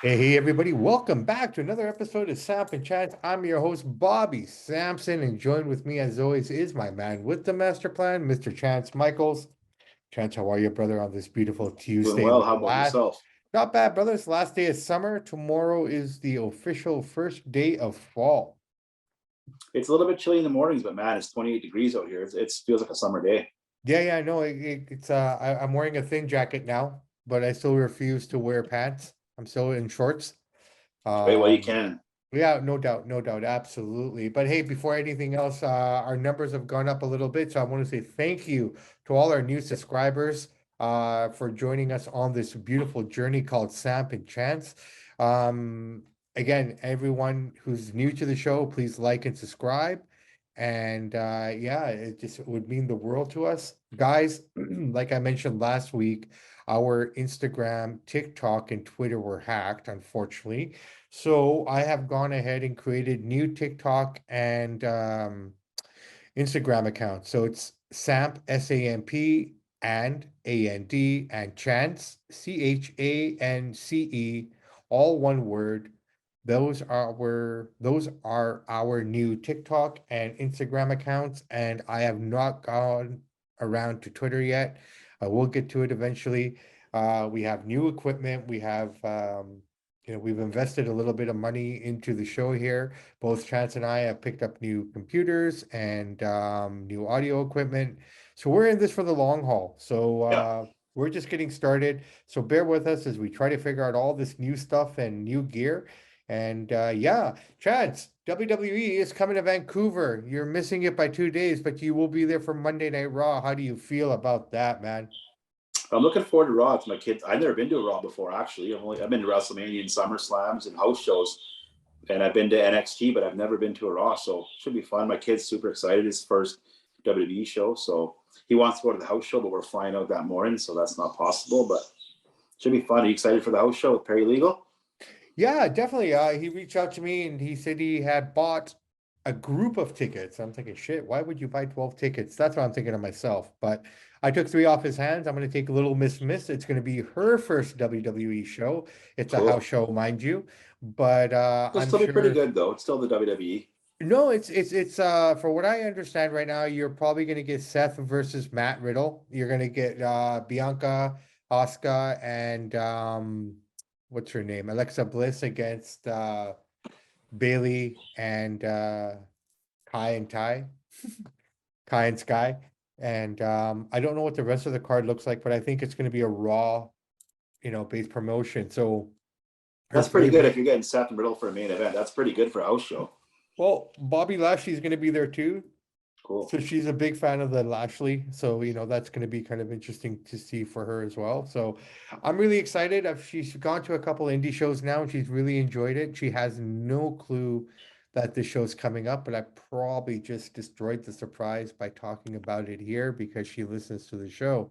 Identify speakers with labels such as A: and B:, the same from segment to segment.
A: Hey, everybody, welcome back to another episode of Samp&Chance. I'm your host, Bobby Sampson, and joined with me, as always, is my man with the master plan, Mr. Chance Michaels. Chance, how are you, brother, on this beautiful
B: Doing
A: Tuesday?
B: well. How about yourself?
A: Not bad, brother. It's the last day of summer. Tomorrow is the official first day of fall.
B: It's a little bit chilly in the mornings, but man, it's 28 degrees out here. It feels like a summer day.
A: Yeah, I know. I'm wearing a thin jacket now, but I still refuse to wear pants. I'm still in shorts.
B: Right, well, you
A: Um,
B: can.
A: Yeah, no doubt, absolutely. But hey, before anything else, our numbers have gone up a little bit, so I want to say thank you to all our new subscribers for joining us on this beautiful journey called Samp and Chance. Um, Again, everyone who's new to the show, please like and subscribe. And yeah, it just would mean the world to us. Guys, like I mentioned last week, our Instagram, TikTok, and Twitter were hacked, unfortunately. So I have gone ahead and created new TikTok and Instagram accounts. So it's Samp SAMP and AND and Chance CHANCE, all one word. Those are our new TikTok and Instagram accounts, and I have not gone around to Twitter yet. I will get to it eventually. We have new equipment. We've invested a little bit of money into the show here. Both Chance and I have picked up new computers and new audio equipment. So we're in this for the long haul. So
B: Yeah.
A: we're just getting started. So bear with us as we try to figure out all this new stuff and new gear. And yeah, Chance, WWE is coming to Vancouver. You're missing it by 2 days, but you will be there for Monday Night Raw. How do you feel about that, man?
B: I'm looking forward to Raw. It's my kids. I've never been to a Raw before, actually. I've been to WrestleMania and Summer Slams and house shows, and I've been to NXT, but I've never been to a Raw. So it should be fun. My kid's super excited. His first WWE show. So he wants to go to the house show, but we're flying out that morning, so that's not possible. But it should be fun. Are you excited for the house show with Perry Legal?
A: Yeah, definitely. He reached out to me and he said he had bought a group of tickets. I'm thinking, shit, why would you buy 12 tickets? That's what I'm thinking of myself. But I took three off his hands. I'm going to take Little Miss. It's going to be her first WWE show. It's a house
B: Cool.
A: show, mind you. But
B: It'll
A: I'm
B: still be pretty
A: sure.
B: good, though. It's still the WWE.
A: No, it's for what I understand right now, you're probably gonna get Seth versus Matt Riddle. You're gonna get Bianca, Asuka, and what's her name? Alexa Bliss against Bailey and Kai and Ty, Kai and Sky. And I don't know what the rest of the card looks like, but I think it's gonna be a Raw, based promotion. So her
B: That's pretty good
A: favorite.
B: if you're getting Seth and Riddle for a main event. That's pretty good for a house show.
A: Well, Bobby Lashley is gonna be there too.
B: Cool.
A: So she's a big fan of the Lashley. So, that's going to be kind of interesting to see for her as well. So I'm really excited. She's gone to a couple indie shows now and she's really enjoyed it. She has no clue that this show's coming up, but I probably just destroyed the surprise by talking about it here because she listens to the show.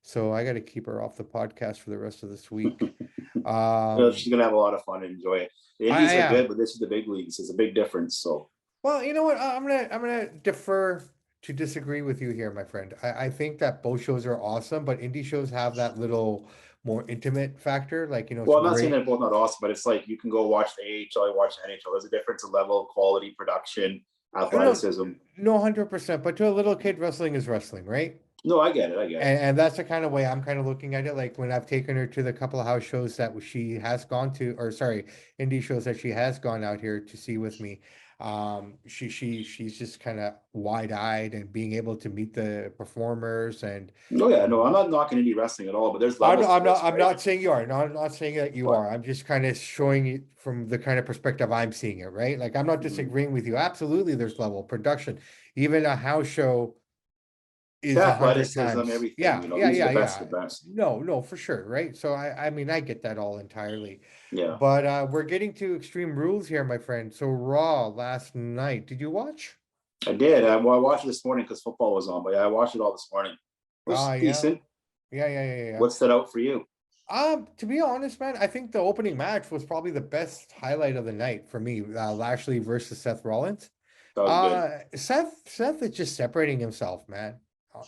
A: So I got to keep her off the podcast for the rest of this week.
B: She's
A: Um,
B: gonna have a lot of fun and enjoy it. The
A: I
B: indies are
A: am.
B: good, but this is the big leagues. It's a big difference. So
A: Well, you know what? I'm gonna defer to disagree with you here, my friend. I think that both shows are awesome, but indie shows have that little more intimate factor. Like, it's
B: well, I'm not saying they're
A: great.
B: both not awesome, but it's like you can go watch the AHL, you watch the NHL. There's a difference in level, quality, production,
A: No,
B: athleticism.
A: no, 100%. But to a little kid, wrestling is wrestling, right?
B: No, I get it. I get it.
A: And that's the kind of way I'm kind of looking at it. Like when I've taken her to the couple of house shows that she has gone to, or sorry, indie shows that she has gone out here to see with me. She's just kind of wide-eyed and being able to meet the performers and
B: No, yeah, no, I'm not knocking indie wrestling at all, but there's
A: I'm not,
B: levels to
A: I'm not,
B: this,
A: I'm
B: right?
A: not saying you are. No, I'm not saying that you
B: But
A: are. I'm just kind of showing it from the kind of perspective I'm seeing it, right? Like I'm not
B: mhm.
A: disagreeing with you. Absolutely, there's level production. Even a house show
B: The
A: is 100
B: athleticism,
A: times.
B: everything,
A: Yeah,
B: you know,
A: yeah,
B: these are
A: yeah,
B: the best
A: yeah.
B: of the best.
A: No, for sure, right? So I mean, I get that all entirely.
B: Yeah,
A: But we're getting to Extreme Rules here, my friend. So Raw last night. Did you watch?
B: I did. Well, I watched it this morning because football was on, but yeah, I watched it all this morning. It was
A: Yeah.
B: decent.
A: Yeah.
B: What stood out for you?
A: To be honest, man, I think the opening match was probably the best highlight of the night for me. Lashley versus Seth Rollins.
B: That was good.
A: Seth is just separating himself, man.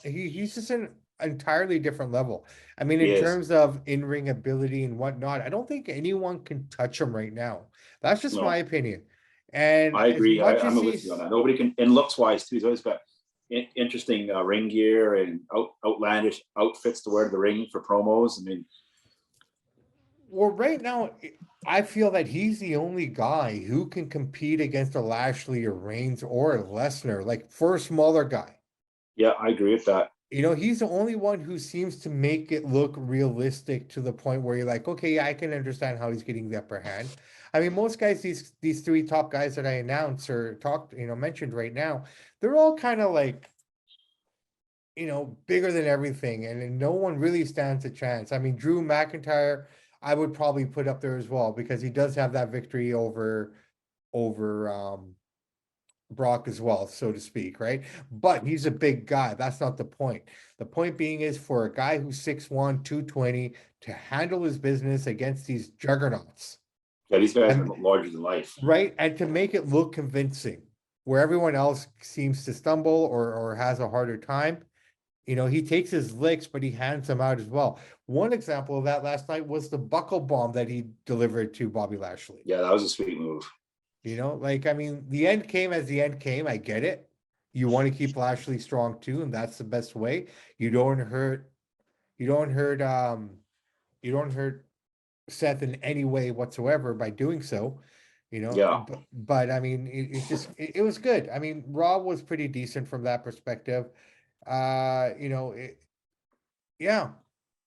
A: He's just in. entirely different level. I mean,
B: He
A: in
B: is.
A: terms of in-ring ability and whatnot, I don't think anyone can touch him right now. That's just my
B: No,
A: opinion. And
B: I
A: as
B: agree.
A: much as
B: I'm with you on
A: he's
B: that. Nobody can, and looks wise too. He's always got interesting ring gear and outlandish outfits to wear to the ring for promos. I mean,
A: well, right now, I feel that he's the only guy who can compete against a Lashley or Reigns or a Lesnar, like for a smaller guy.
B: yeah, I agree with that.
A: He's the only one who seems to make it look realistic to the point where you're like, okay, yeah, I can understand how he's getting the upper hand. I mean, most guys, these three top guys that I announced or talked, mentioned right now, they're all kind of like, bigger than everything, and no one really stands a chance. I mean, Drew McIntyre, I would probably put up there as well because he does have that victory over Brock as well, so to speak, right? But he's a big guy. That's not the point. The point being is for a guy who's 6'1", 220 to handle his business against these juggernauts.
B: Yeah, these guys are
A: And
B: larger than life.
A: right, and to make it look convincing, where everyone else seems to stumble or has a harder time. He takes his licks, but he hands them out as well. One example of that last night was the buckle bomb that he delivered to Bobby Lashley.
B: Yeah, that was a sweet move.
A: Like, I mean, the end came as the end came. I get it. You want to keep Lashley strong too, and that's the best way. You don't hurt, you don't hurt, you don't hurt Seth in any way whatsoever by doing so.
B: Yeah,
A: But I mean, it was good. I mean, Raw was pretty decent from that perspective. Yeah.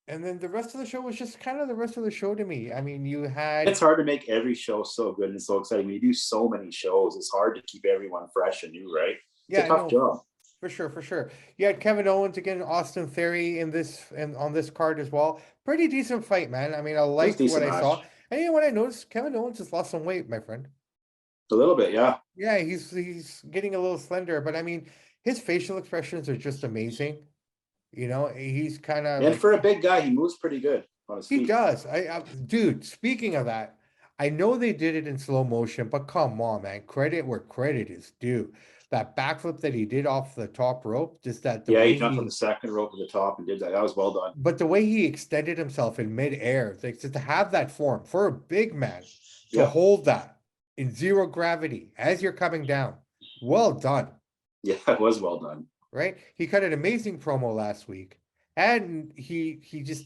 A: And then the rest of the show was just kind of the rest of the show to me. I mean, you
B: it's
A: had,
B: hard to make every show so good and so exciting. When you do so many shows, it's hard to keep everyone fresh and new, right? It's a
A: yeah,
B: tough
A: no,
B: job.
A: for sure, for sure. You had Kevin Owens again, Austin Theory in this and on this card as well. Pretty decent fight, man. I mean, I
B: It was a
A: liked what
B: decent
A: I saw.
B: match.
A: And what I noticed, Kevin Owens has lost some weight, my friend.
B: A little bit, yeah.
A: Yeah, he's getting a little slender, but I mean, his facial expressions are just amazing. He's kind of
B: And
A: like
B: for a big guy, he moves pretty good on his
A: he
B: feet.
A: does. Dude, speaking of that, I know they did it in slow motion, but come on, man. Credit where credit is due. That backflip that he did off the top rope, just that the
B: Yeah,
A: way
B: he jumped on the
A: he,
B: second rope at the top and did that. That was well done.
A: but the way he extended himself in midair, like to have that form for a big man to
B: Yep.
A: hold that in zero gravity as you're coming down. Well done,
B: Yeah, it was well done.
A: right? He cut an amazing promo last week, and he just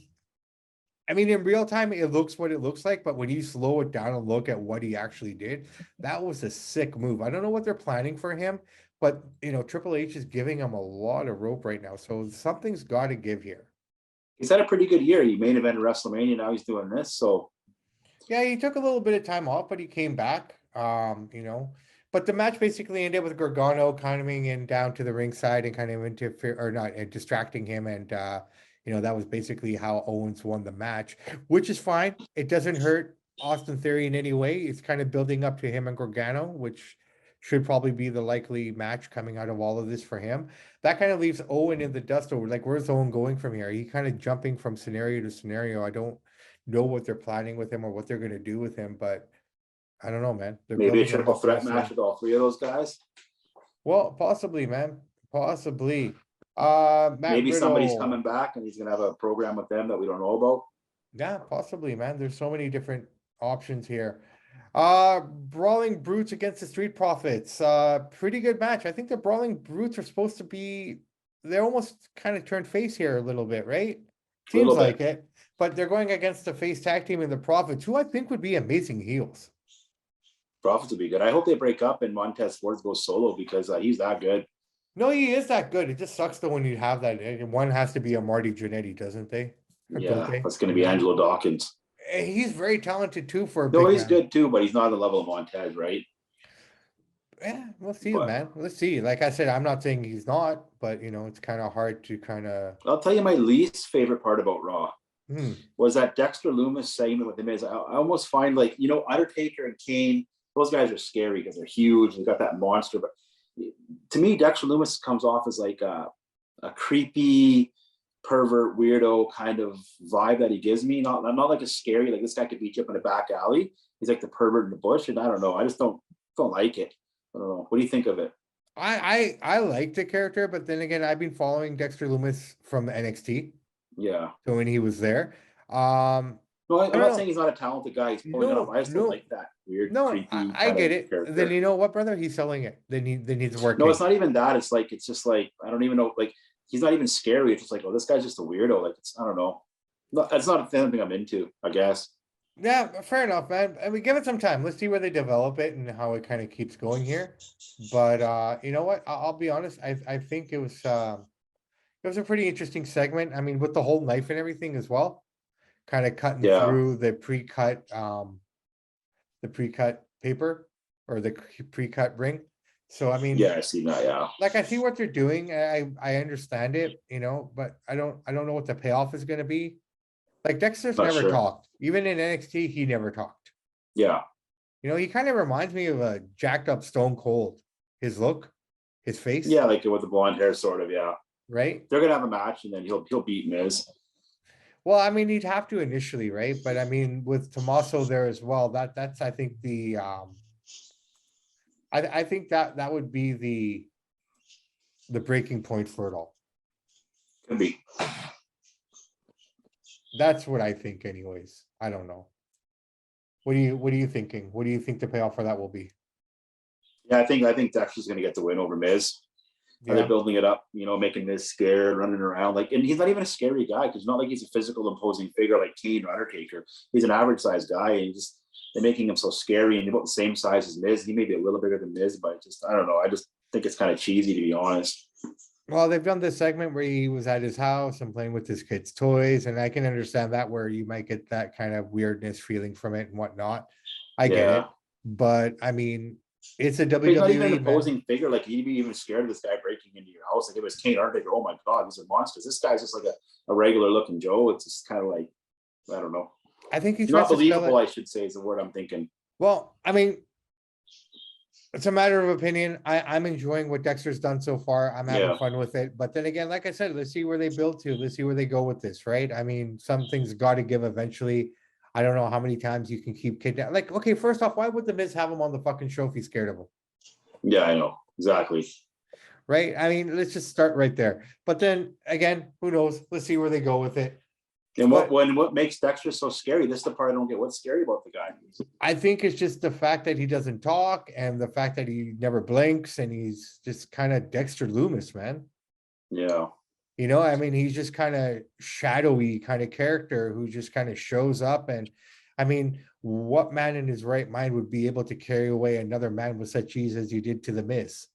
A: I mean, in real time, it looks what it looks like, but when you slow it down and look at what he actually did, that was a sick move. I don't know what they're planning for him, but Triple H is giving him a lot of rope right now, so something's got to give here.
B: He's had a pretty good year. He main evented WrestleMania. Now he's doing this. So
A: Yeah, he took a little bit of time off, but he came back. But the match basically ended with Gargano coming in down to the ringside and kind of interfere or not distracting him, and that was basically how Owens won the match, which is fine. It doesn't hurt Austin Theory in any way. It's kind of building up to him and Gargano, which should probably be the likely match coming out of all of this for him. That kind of leaves Owen in the dust over. Like, where's Owen going from here? He kind of jumping from scenario to scenario. I don't know what they're planning with him or what they're going to do with him, but I don't know, man. They're
B: maybe a
A: building him
B: triple
A: up
B: threat match
A: nicely.
B: with all three of those guys.
A: Well, possibly, man. Possibly. Matt
B: Maybe somebody's coming
A: Riddle.
B: back and he's gonna have a program with them that we don't know about.
A: Yeah, possibly, man. There's so many different options here. Brawling Brutes against the Street Profits. Pretty good match. I think the Brawling Brutes are supposed to be, they're almost kind of turned face here a little bit, right?
B: A little
A: Seems
B: bit.
A: like it. But they're going against the face tag team and the Profits, who I think would be amazing heels.
B: Profits would be good. I hope they break up and Montez Ford goes solo because he's that good.
A: No, he is that good. It just sucks though when you have that. And one has to be a Marty Jannetty, doesn't they? Or don't
B: Yeah,
A: they?
B: that's gonna be Angelo Dawkins.
A: And he's very talented too for a
B: No,
A: big
B: he's
A: man.
B: good too, but he's not on the level of Montez, right?
A: Yeah, we'll see,
B: But
A: man. Let's see. Like I said, I'm not saying he's not, but it's kind of hard to kind of.
B: I'll tell you my least favorite part about Raw
A: Hmm.
B: was that Dexter Loomis segment with the Miz. I almost find like, Undertaker and Kane, those guys are scary because they're huge. They got that monster. But to me, Dexter Loomis comes off as like a creepy pervert weirdo kind of vibe that he gives me. Not like a scary, like this guy could beat you up in a back alley. He's like the pervert in the bush. And I don't know. I just don't like it. I don't know. What do you think of it?
A: I like the character, but then again, I've been following Dexter Loomis from NXT.
B: Yeah.
A: So when he was there,
B: No,
A: I
B: I'm
A: don't
B: not
A: know.
B: saying he's not a talented guy. He's pulling it off.
A: No,
B: I just don't
A: no,
B: like that weird,
A: no.
B: creepy
A: I
B: kind
A: get
B: of
A: it. Then
B: character.
A: you know what, brother? He's selling it. Then he's
B: No, it's
A: working.
B: not even that. It's like, it's just like, I don't even know. Like, he's not even scary. It's just like, oh, this guy's just a weirdo. Like, it's, I don't know. No, that's not something I'm into, I guess.
A: Yeah, fair enough, man. I mean, give it some time. Let's see where they develop it and how it kind of keeps going here. But you know what? I'll be honest. I think it was a pretty interesting segment. I mean, with the whole knife and everything as well, kind of cutting
B: Yeah.
A: through the pre-cut paper or the pre-cut ring. So I mean,
B: Yeah, I see that. Yeah.
A: like I see what they're doing. I understand it, but I don't know what the payoff is going to be. Like Dexter's
B: Not
A: never
B: sure.
A: talked. Even in NXT, he never talked.
B: Yeah.
A: He kind of reminds me of a jacked up Stone Cold. His look, his face,
B: Yeah, like with the blonde hair, sort of. Yeah.
A: right?
B: They're gonna have a match, and then he'll beat Miz.
A: Well, I mean, he'd have to initially, right? But I mean, with Tommaso there as well, that's I think I think that would be the breaking point for it all.
B: Could be.
A: That's what I think, anyways. I don't know. What are you thinking? What do you think the payoff for that will be?
B: Yeah, I think Dexter's gonna get the win over Miz. And they're
A: Yeah.
B: building it up, making Miz scared, running around. Like, and he's not even a scary guy because it's not like he's a physical, imposing figure like Kane or Undertaker. He's an average sized guy, and they're making him so scary. And he's about the same size as Miz. He may be a little bigger than Miz, but I don't know. I just think it's kind of cheesy, to be honest.
A: Well, they've done this segment where he was at his house and playing with his kids' toys, and I can understand that where you might get that kind of weirdness feeling from it and whatnot. I get
B: Yeah.
A: it, but I mean, it's a
B: But he's not even an
A: WWE, man.
B: imposing figure. Like, you'd be even scared of this guy breaking into your house. Like, if it was Kane Undertaker, oh my God, these are monsters. This guy's just like a regular looking Joe. It's just kind of like, I don't know.
A: I think he
B: Not
A: tries to sell
B: believable,
A: it.
B: I should say, is the word I'm thinking.
A: Well, I mean, it's a matter of opinion. I'm enjoying what Dexter's done so far. I'm having
B: Yeah.
A: fun with it. But then again, like I said, let's see where they build to. Let's see where they go with this, right? I mean, some things got to give eventually. I don't know how many times you can keep kidnapping. Like, okay, first off, why would the Miz have him on the fucking show if he's scared of him?
B: Yeah, I know. Exactly.
A: Right? I mean, let's just start right there. But then again, who knows? Let's see where they go with it.
B: And
A: But
B: what makes Dexter so scary? This is the part I don't get. What's scary about the guy?
A: I think it's just the fact that he doesn't talk and the fact that he never blinks and he's just kind of Dexter Loomis, man.
B: Yeah.
A: I mean, he's just kind of shadowy kind of character who just kind of shows up. And I mean, what man in his right mind would be able to carry away another man with such ease as you did to the Miz?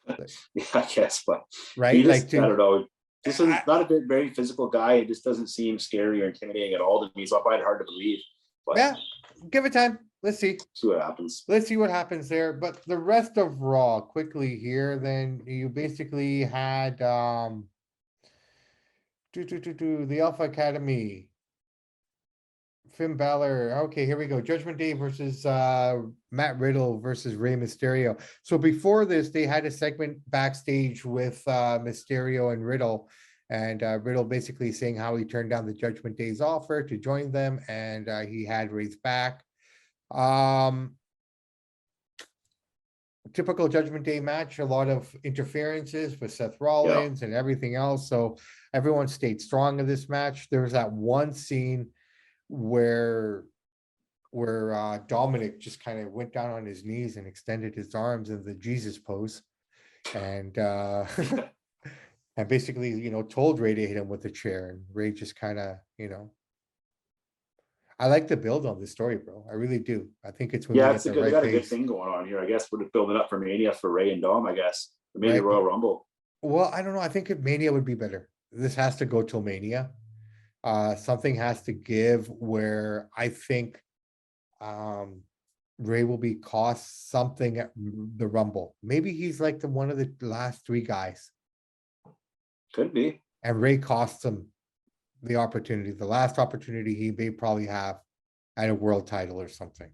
B: Yeah, I guess, but he
A: Right? Like
B: just, I
A: to
B: don't know. This is
A: I,
B: not a very physical guy. It just doesn't seem scary or intimidating at all to me. So I find it hard to believe. But
A: yeah, give it time. Let's see.
B: see what happens.
A: Let's see what happens there. But the rest of Raw quickly here, then you basically had the Alpha Academy, Finn Balor. Okay, here we go. Judgment Day versus Matt Riddle versus Rey Mysterio. So before this, they had a segment backstage with Mysterio and Riddle. And Riddle basically saying how he turned down the Judgment Day's offer to join them, and he had Rey's back. Typical Judgment Day match, a lot of interferences with Seth
B: Yeah.
A: Rollins and everything else. So everyone stayed strong in this match. There was that one scene where Dominic just kind of went down on his knees and extended his arms in the Jesus pose. And and basically, told Ray to hit him with a chair. And Ray just kind of, I like the build on this story, bro. I really do. I think it's
B: Yeah,
A: moving at the
B: they
A: right
B: got a good
A: pace.
B: thing going on here. I guess we're building up for Mania for Ray and Dom, I guess. Or maybe
A: Right.
B: Royal Rumble.
A: Well, I don't know. I think Mania would be better. This has to go till Mania. Something has to give where I think Ray will be cost something at the Rumble. Maybe he's like one of the last three guys,
B: Could be.
A: and Ray costs him the opportunity, the last opportunity he may probably have at a world title or something.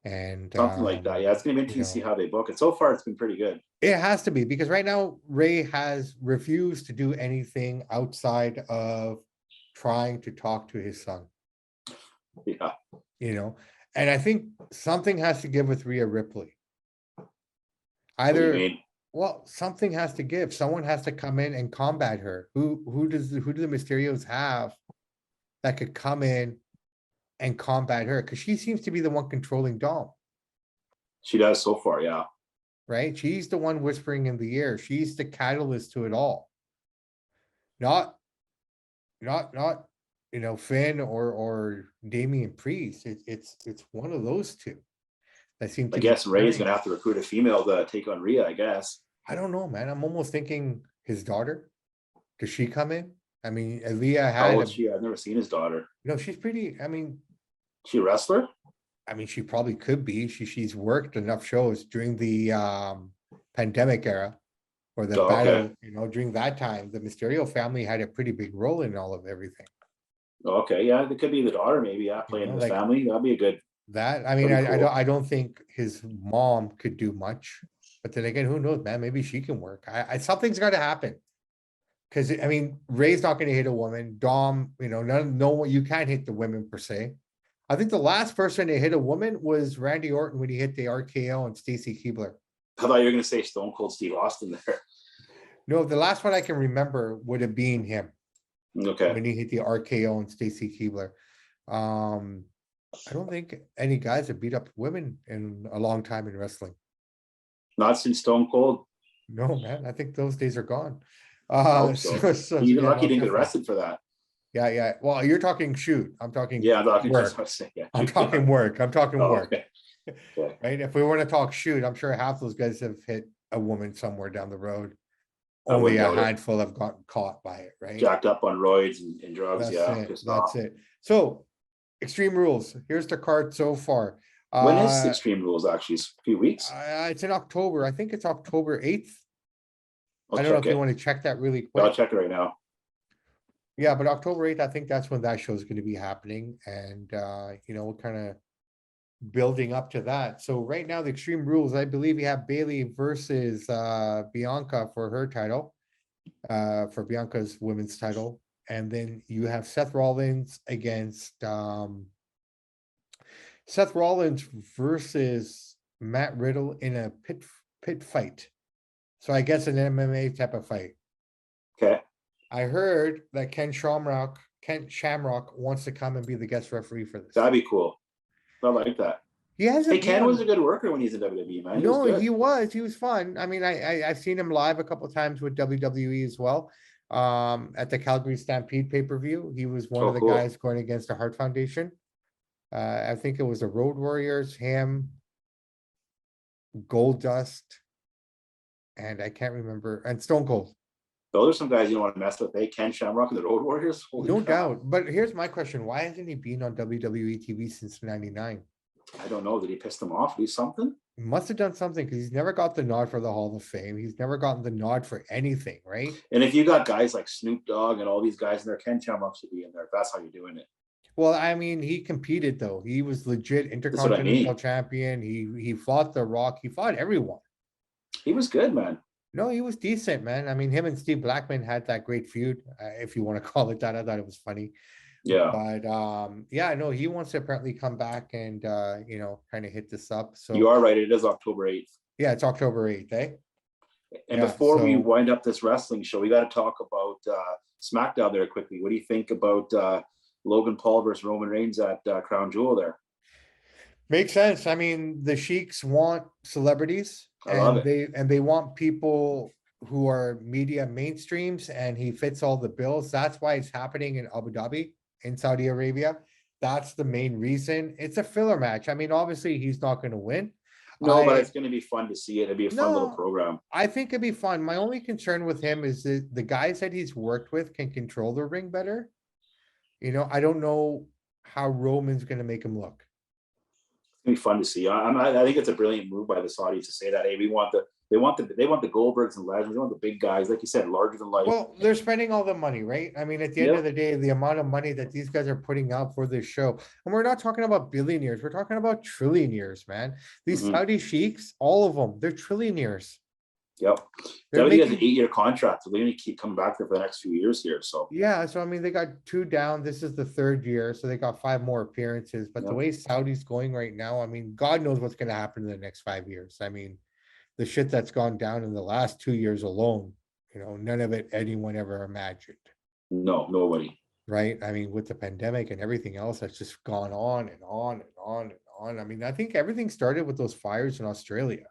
A: And
B: Something like that. Yeah, it's gonna be interesting to see how they book it. So far it's been pretty good.
A: it has to be, because right now Ray has refused to do anything outside of trying to talk to his son.
B: Yeah.
A: And I think something has to give with Rhea Ripley.
B: What do you
A: Either,
B: mean?
A: well, something has to give. Someone has to come in and combat her. Who do the Mysterios have that could come in and combat her? Because she seems to be the one controlling Dom,
B: She does so far, yeah.
A: right? She's the one whispering in the ear. She's the catalyst to it all. Not, not, Finn or Damian Priest. It's one of those two that seem
B: I
A: to be
B: guess Ray's
A: carrying.
B: gonna have to recruit a female to take on Rhea, I guess.
A: I don't know, man. I'm almost thinking his daughter. Does she come in? I mean, Aaliyah
B: How
A: had
B: old
A: a,
B: is she? I've never seen his daughter.
A: she's pretty.
B: She a wrestler?
A: I mean, she probably could be. She's worked enough shows during the pandemic era or the
B: Oh, okay.
A: battle, during that time. The Mysterio family had a pretty big role in all of everything.
B: Okay, yeah, it could be the daughter, maybe. Yeah,
A: You
B: playing
A: know,
B: in this
A: like
B: family. That'd be a good.
A: that. I mean,
B: That'd be cool.
A: I don't think his mom could do much. But then again, who knows, man? Maybe she can work. Something's got to happen. Because I mean, Ray's not going to hit a woman. Dom, no, you can't hit the women per se. I think the last person to hit a woman was Randy Orton when he hit the RKO on Stacy Keibler.
B: I thought you were gonna say Stone Cold Steve Austin there.
A: No, the last one I can remember would have been him
B: Okay.
A: when he hit the RKO on Stacy Keibler. I don't think any guys have beat up women in a long time in wrestling.
B: Not since Stone Cold.
A: No, man, I think those days are gone.
B: I hope so. Even lucky he didn't get
A: definitely.
B: arrested for that.
A: Yeah. Well, you're talking shoot. I'm talking
B: Yeah, I'm talking.
A: work.
B: Yeah.
A: I'm talking work. I'm talking
B: Oh,
A: work.
B: okay. Okay.
A: Right? If we want to talk shoot, I'm sure half those guys have hit a woman somewhere down the road.
B: I
A: Only
B: wouldn't
A: a
B: doubt it.
A: handful have gotten caught by it, right?
B: Jacked up on roids and drugs.
A: That's
B: Yeah,
A: it.
B: pissed
A: That's
B: off.
A: it. So, Extreme Rules. Here's the card so far.
B: When is Extreme Rules actually? It's a few weeks.
A: It's in October. I think it's October 8th.
B: I'll
A: I don't know
B: check
A: if you
B: it.
A: want to check that really
B: I'll
A: quick.
B: check it right now.
A: Yeah, but October 8th, I think that's when that show is going to be happening. And we're kind of building up to that. So right now, the Extreme Rules, I believe you have Bailey versus Bianca for her title, for Bianca's women's title. And then you have Seth Rollins against Seth Rollins versus Matt Riddle in a pit fight. So I guess an MMA type of fight.
B: Okay.
A: I heard that Kent Shamrock wants to come and be the guest referee for this.
B: That'd be cool. I like that.
A: He hasn't.
B: Hey, Ken was a good worker when he's in WWE, man.
A: He was fun. I mean, I've seen him live a couple of times with WWE as well. At the Calgary Stampede pay-per-view, he was one of the guys going against the Hart Foundation. I think it was the Road Warriors, him, Goldust, and I can't remember, and Stone Cold.
B: Those are some guys you don't want to mess with. Hey, Ken Shamrock and the Road Warriors.
A: No doubt. But here's my question: why hasn't he been on WWE TV since '99?
B: I don't know. Did he piss them off? Do something?
A: He must have done something because he's never got the nod for the Hall of Fame. He's never gotten the nod for anything, right?
B: And if you got guys like Snoop Dogg and all these guys in there, Ken Shamrock should be in there. If that's how you're doing it.
A: Well, I mean, he competed though. He was legit intercontinental champion. He fought The Rock. He fought everyone.
B: He was good, man.
A: No, he was decent, man. I mean, him and Steve Blackman had that great feud, if you want to call it that. I thought it was funny.
B: Yeah.
A: But no, he wants to apparently come back and kind of hit this up. So
B: you are right. It is October 8th.
A: Yeah, it's October 8th, eh?
B: And before we wind up this wrestling show, we got to talk about SmackDown there quickly. What do you think about Logan Paul versus Roman Reigns at Crown Jewel there?
A: Makes sense. I mean, the Sheiks want celebrities.
B: I love it.
A: They want people who are media mainstreams, and he fits all the bills. That's why it's happening in Abu Dhabi, in Saudi Arabia. That's the main reason. It's a filler match. I mean, obviously he's not going to win.
B: No, but it's going to be fun to see it. It'd be a fun little program.
A: I think it'd be fun. My only concern with him is that the guys that he's worked with can control the ring better. I don't know how Roman's going to make him look.
B: It's gonna be fun to see. I think it's a brilliant move by the Saudis to say that. Hey, they want the Goldbergs and Lesnar. They want the big guys, like you said, larger than life.
A: Well, they're spending all the money, right? I mean, at the end of the day, the amount of money that these guys are putting out for this show, and we're not talking about billionaires, we're talking about trillionaires, man. These Saudi sheiks, all of them, they're trillionaires.
B: Yep. WWE has an 8-year contract, so they're going to keep coming back there for the next few years here. So
A: yeah, so I mean, they got 2 down. This is the 3rd year, so they got 5 more appearances. But the way Saudi's going right now, I mean, God knows what's going to happen in the next 5 years. I mean, the shit that's gone down in the last 2 years alone, none of it anyone ever imagined,
B: No, nobody.
A: right? I mean, with the pandemic and everything else that's just gone on and on and on and on. I mean, I think everything started with those fires in Australia.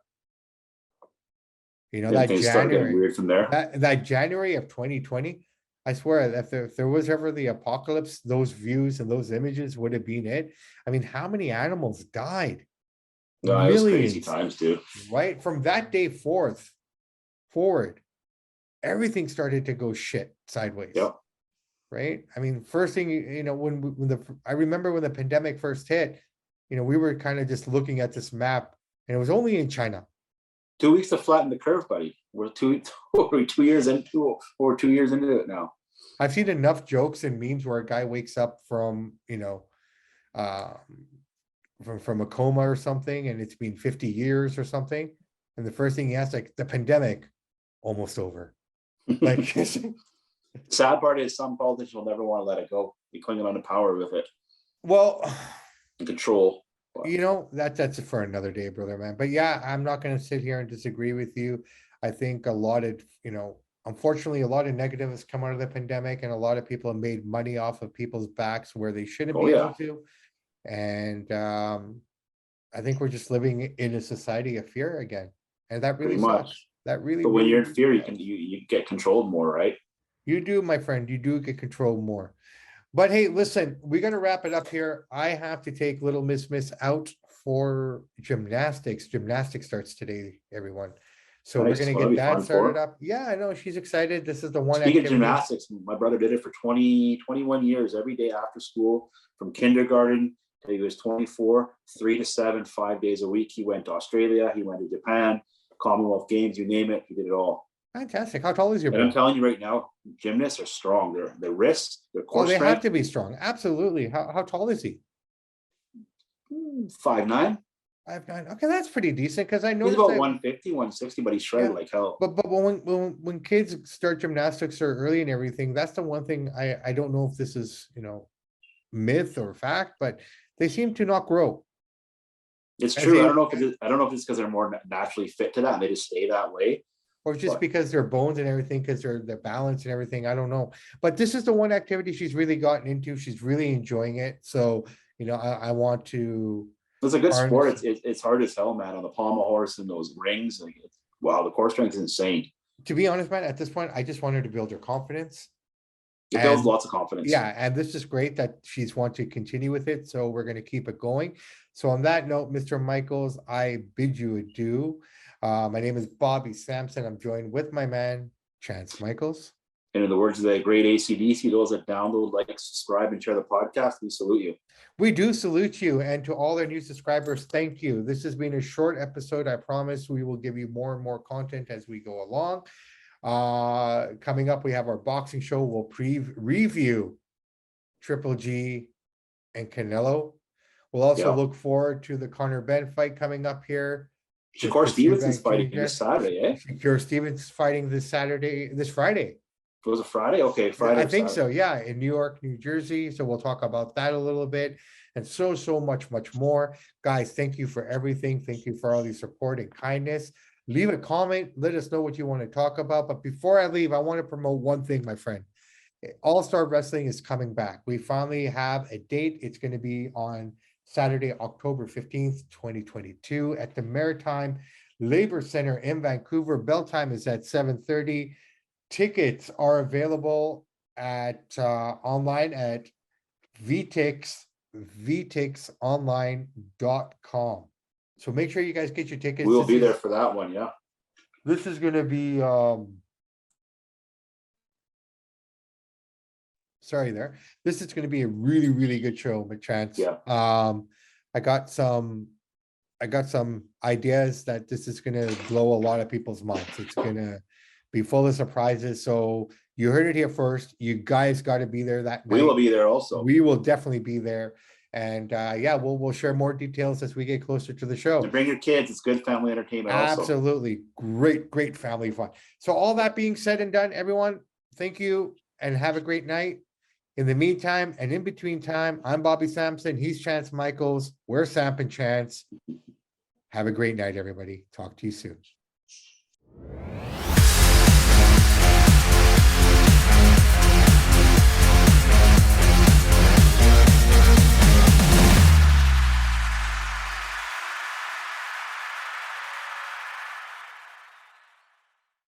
B: Then
A: That
B: things start getting
A: January,
B: weird from there.
A: that January of 2020, I swear that if there was ever the apocalypse, those views and those images would have been it. I mean, how many animals died?
B: No, it was crazy
A: Millions,
B: times, dude.
A: right? From that day forward, everything started to go shit sideways.
B: Yep.
A: Right? I mean, first thing, I remember when the pandemic first hit, we were kind of just looking at this map, and it was only in China.
B: 2 weeks to flatten the curve, buddy. We're 2 years into, or 2 years into it now.
A: I've seen enough jokes and memes where a guy wakes up from, from a coma or something, and it's been 50 years or something. And the first thing he asks, like, the pandemic almost over. Like,
B: Sad part is some politicians will never want to let it go. Be clinging on to power with it.
A: well,
B: And control.
A: That's for another day, brother, man. But yeah, I'm not going to sit here and disagree with you. I think unfortunately, a lot of negative has come out of the pandemic, and a lot of people have made money off of people's backs where they shouldn't be able to. And I think we're just living in a society of fear again, and that really
B: Pretty much.
A: sucks. That really.
B: But when
A: really,
B: you're in
A: really
B: fear,
A: sucks.
B: you get controlled more, right?
A: You do, my friend. You do get controlled more. But hey, listen, we're gonna wrap it up here. I have to take little Miss out for gymnastics. Gymnastics starts today, everyone. So we're
B: Nice.
A: gonna
B: Well, that'll
A: get
B: be
A: that
B: fun
A: started
B: for her.
A: up. Yeah, I know she's excited. This is the one
B: Speaking of
A: activity.
B: gymnastics, my brother did it for 21 years, every day after school, from kindergarten till he was 24, 3 to 7, 5 days a week. He went to Australia, he went to Japan, Commonwealth Games, you name it, he did it all.
A: Fantastic. How tall is your
B: And I'm
A: boy?
B: telling you right now, gymnasts are strong. Their wrists, their
A: Oh,
B: core
A: they have
B: strength,
A: to be strong. Absolutely. How tall is he?
B: 5'9".
A: 5'9". Okay, that's pretty decent, because I
B: He's
A: noticed
B: about
A: that.
B: 150, 160, but he's shredded
A: Yeah.
B: like hell.
A: But when kids start gymnastics so early and everything, that's the one thing I don't know if this is myth or fact, but they seem to not grow.
B: It's
A: As
B: true.
A: they-
B: I don't know if it's because they're more naturally fit to that and they just stay that way.
A: or just
B: But-
A: because their bones and everything, because their balance and everything. I don't know. But this is the one activity she's really gotten into. She's really enjoying it. So I want to.
B: It's a good sport.
A: harness-
B: It's hard as hell, man. On the pommel horse and those rings, like, wow, the core strength is insane.
A: To be honest, man, at this point, I just want her to build her confidence.
B: It builds
A: And-
B: lots of confidence.
A: Yeah, and this is great that she's want to continue with it. So we're going to keep it going. So on that note, Mr. Michaels, I bid you adieu. My name is Bobby Sampson. I'm joined with my man, Chance Michaels.
B: And in the words of the great AC/DC, those that download, like, subscribe, and share the podcast, we salute you.
A: We do salute you. And to all our new subscribers, thank you. This has been a short episode. I promise we will give you more and more content as we go along. Coming up, we have our boxing show. We'll review Triple G and Canelo. We'll also look forward to the Conor Ben fight coming up here.
B: Shakur
A: With
B: Stevenson's
A: Eubank
B: fighting
A: Jr.
B: this Saturday, eh?
A: Shakur Stevens fighting this Friday.
B: It was a Friday? Okay, Friday.
A: I think so, yeah, in New York, New Jersey. So we'll talk about that a little bit, and so much more. Guys, thank you for everything. Thank you for all the support and kindness. Leave a comment. Let us know what you want to talk about. But before I leave, I want to promote one thing, my friend. All-Star Wrestling is coming back. We finally have a date. It's going to be on Saturday, October 15th, 2022 at the Maritime Labor Center in Vancouver. Bell time is at 7:30. Tickets are available at online at vtixonline.com. So make sure you guys get your tickets.
B: We will be there for that one, yeah.
A: This is going to be sorry there. This is going to be a really, really good show, Chance.
B: Yeah.
A: I got some ideas that this is going to blow a lot of people's minds. It's going to be full of surprises. So you heard it here first. You guys got to be there that night.
B: We will be there also.
A: We will definitely be there. And yeah, we'll share more details as we get closer to the show.
B: And bring your kids. It's good family entertainment also.
A: Absolutely. Great family fun. So all that being said and done, everyone, thank you and have a great night. In the meantime and in between time, I'm Bobby Sampson. He's Chance Michaels. We're Samp and Chance. Have a great night, everybody. Talk to you soon.